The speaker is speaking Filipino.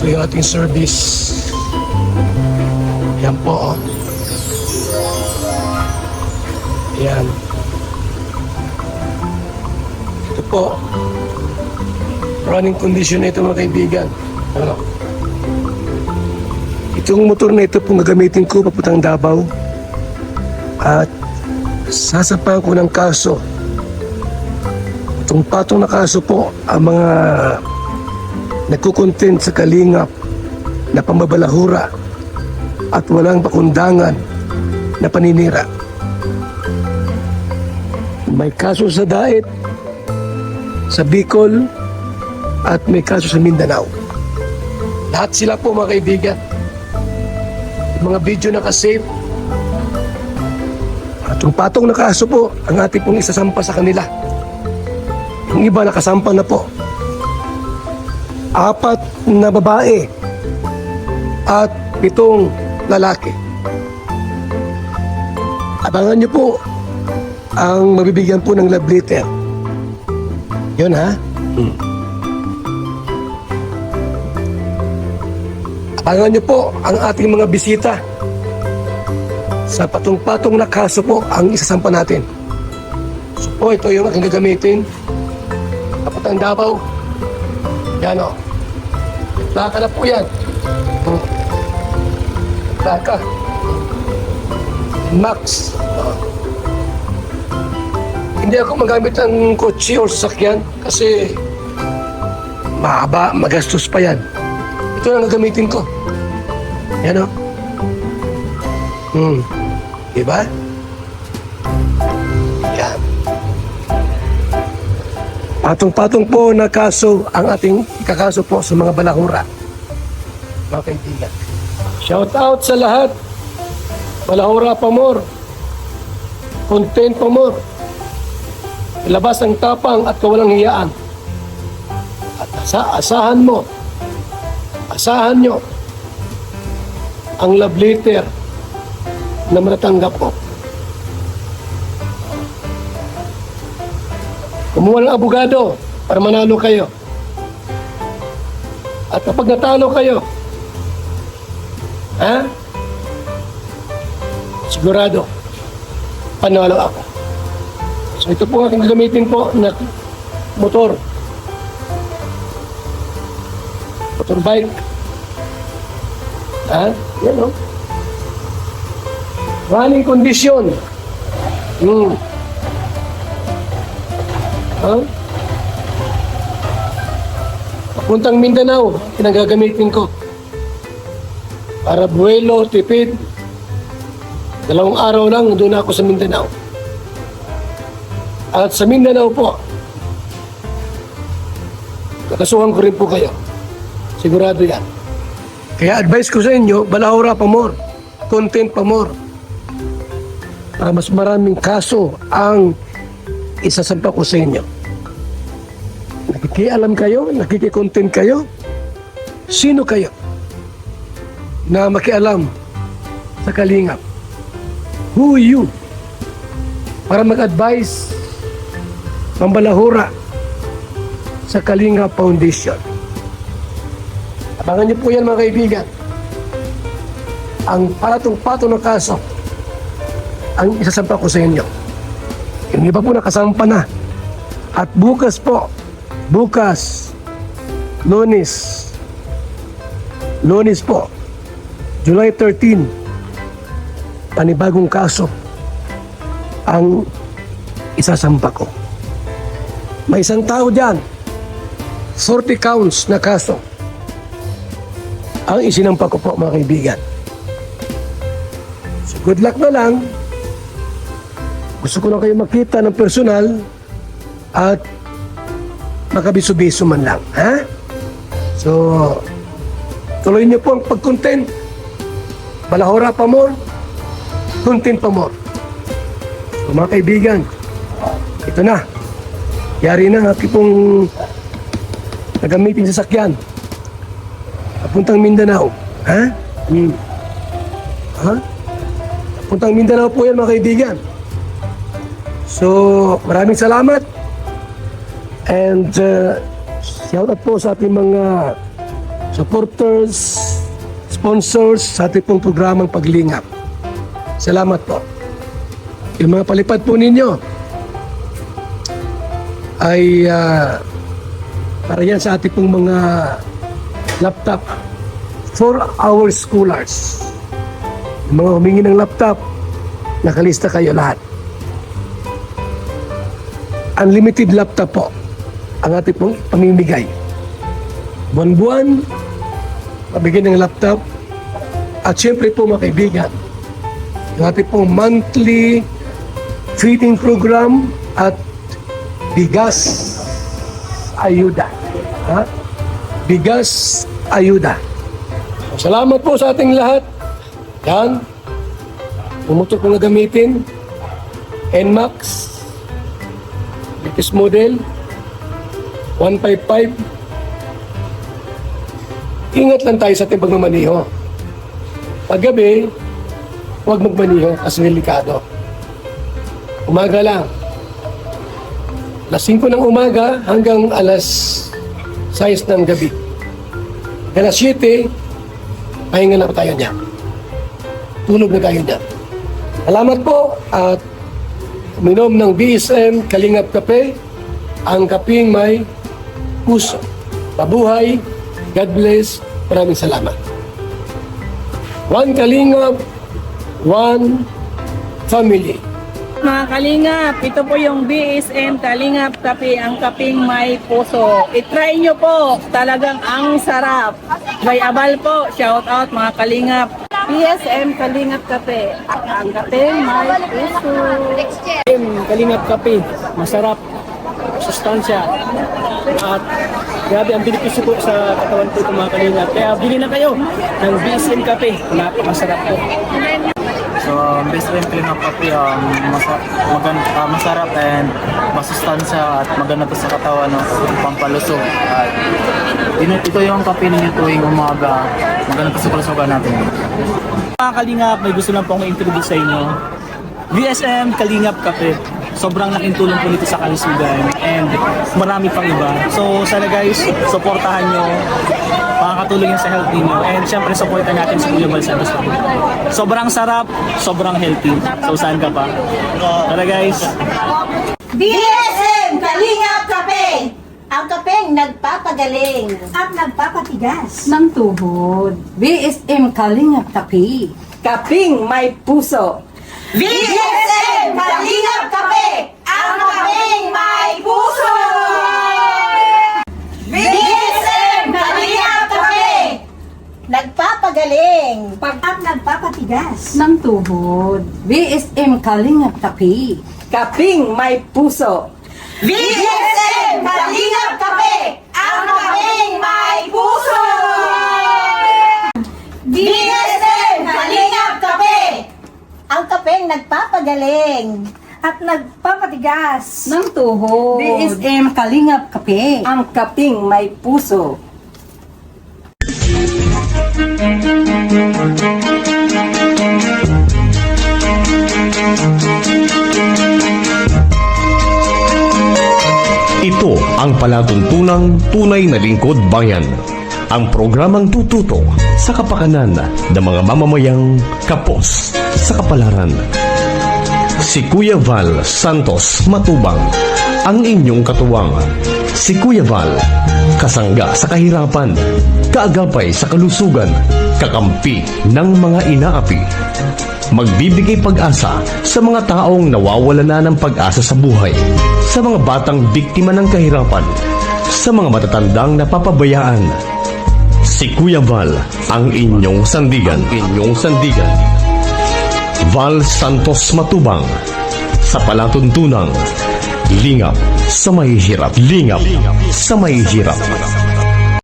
yung ating service. Yan po, oh. Yan. Ito po. Running condition na ito, mga kaibigan. Ano? Itong motor na ito pong gagamitin ko papuntang Davao. At sasapahan ko ng kaso. Itong patong na kaso po ang mga nagkukontent sa kalingap na pambabalahura at walang pakundangan na paninira. May kaso sa Daet, sa Bicol, at may kaso sa Mindanao. Lahat sila po, mga kaibigan. Mga video nakasave. At yung patong na kaso po, ang ating pong isasampa sa kanila. Yung iba nakasampa na po. 4 na babae at 7 lalaki. Abangan nyo po ang mabibigyan po ng love letter. Yun, ha? Abangan nyo po ang ating mga bisita. Sa patong-patong na kaso po ang isasampa natin. So po, ito yung aking gagamitin. Kapatang Davao. Yan, o. Plaka na po yan. Plaka. Max. Hindi ako magamit ng kotse o sasakyan kasi mahaba, magastos pa yan. Ito ang gagamitin ko. Yan, o. Diba? Yan. Patong-patong po na kaso ang ating ikakaso po sa mga balahura. Mga kaibigan. Shout out sa lahat. Balahura pa more. Content pa more. Ilabas ang tapang at kawalang hiyaan. At asahan mo. Asahan nyo ang love letter na matatanggap ko. Kumuha ng abogado para manalo kayo. At kapag natalo kayo, sigurado, panalo ako. So ito po ang aking gamitin po na motor. Motorbike. Yan, o. Running condition. Papuntang Mindanao, pinagagamitin ko. Para buwelo, tipid. 2 araw lang, doon ako sa Mindanao. At sa Mindanao po, kakasuhan ko rin po kayo. Sigurado yan. Kaya advice ko sa inyo, balahura pa more. Content pa more. Para mas maraming kaso ang isasampa ko sa inyo. Nakikialam kayo, nakikikontent kayo. Sino kayo na makialam sa kalingap? Who are you? Para mag-advise pambalahura sa Kalingap Foundation. Abangan niyo po yan, mga kaibigan. Ang patong-patong na kaso ang isasampa ko sa inyo. Yung iba po nakasampa na. At bukas po, Lunes po, July 13, panibagong kaso ang isasampa ko. May isang tao dyan, 40 counts na kaso ang isinampa ko po, mga kaibigan. So good luck na lang. Gusto ko lang kayo makita ng personal at makabiso-biso man lang, ha? So, tuloy niyo po ang pag-content. Balahura pa more, content pa more. So, mga kaibigan, ito na. Yari na aking pong nagamitin sa sakyan. Papuntang Mindanao, ha? Papuntang Mindanao po yan, mga kaibigan. So, maraming salamat. And shout out po sa ating mga supporters, sponsors sa ating pong programang Paglingap. Salamat po. Yung mga palipad po ninyo ay para yan sa ating pong mga laptop for our scholars. Yung mga humingi ng laptop, nakalista kayo lahat. Unlimited laptop po ang ating pong pamimigay. Buwan-buwan, mabigyan ng laptop. At syempre po mga kaibigan, yung ating pong monthly feeding program at bigas ayuda. Ha? Bigas ayuda. Salamat po sa ating lahat. Yan. Umutok ko na gamitin. NMAX. Latest model. 155. Ingat lang tayo sa ating pagmamaniho. Paggabi, huwag magmaniho kasi delikado. Umaga lang. Alas 5 ng umaga hanggang alas 6 ng gabi. Alas 7, pahinga na po tayo niya. Tulog na tayo niya. Salamat po at uminom ng BSM Kalingap Kape, ang kaping may puso. Mabuhay, God bless, maraming salamat. One Kalingap, one family. Mga Kalingap, ito po yung BSM Kalingap Kape, ang kaping may puso. I-try nyo po, talagang ang sarap. May abal po, shout out mga Kalingap. BSM Kalingap Kape, ang kaping may puso. Kalingap Kape, masarap, sustansya, at grabe ang benepisyo po sa katawan po ng mga Kalingap. Kaya bili na kayo ng BSM Kape, napakasarap po. So, best friend Kalingap Kape, masarap and masustansya at maganda to sa katawan, no? Pampalusog. At ito yung kape ninyo tuwing umaga, maganda to sa kalusugan natin. Mga Kalingap, may gusto lang po akong introduce sa inyo. BSM Kalingap Kape. Sobrang laking tulong po nito sa kalusugan and marami pang iba. So sana guys, supportahan nyo, makakatulong yun sa health ninyo, and syempre supportan natin si Kuya Val Santos. Sobrang sarap, sobrang healthy. So saan ka pa? Tara guys! BSM Kalingap Kape! Ang kapeng nagpapagaling at nagpapatigas ng tuhod. BSM Kalingap Kape, Kaping may puso. BSM Kalingap Kape! Ang kapeng may puso! BSM Kalingap Kape! Nagpapagaling at nagpapatigas ng tuhod. BSM Kalingap Kape, Kaping may puso. BSM Kalingap Kape! Ang kapeng may puso! BSM Kalingap Kape! Ang kapeng nagpapagaling at nagpapatigas ng tuhod. BSM Kalingap Kape, Ang kaping may puso. Ito ang palatuntunang tunay na lingkod bayan. Ang programang tututo sa kapakanan ng mga mamamayang kapos sa kapalaran. Si Kuya Val Santos Matubang, ang inyong katuwang. Si Kuya Val, kasangga sa kahirapan, kaagapay sa kalusugan, kakampi ng mga inaapi. Magbibigay pag-asa sa mga taong nawawala na ng pag-asa sa buhay, sa mga batang biktima ng kahirapan, sa mga matatandang napapabayaan. Si Kuya Val, ang inyong sandigan. Val Santos Matubang, sa palatuntunang lingap sa mahihirap.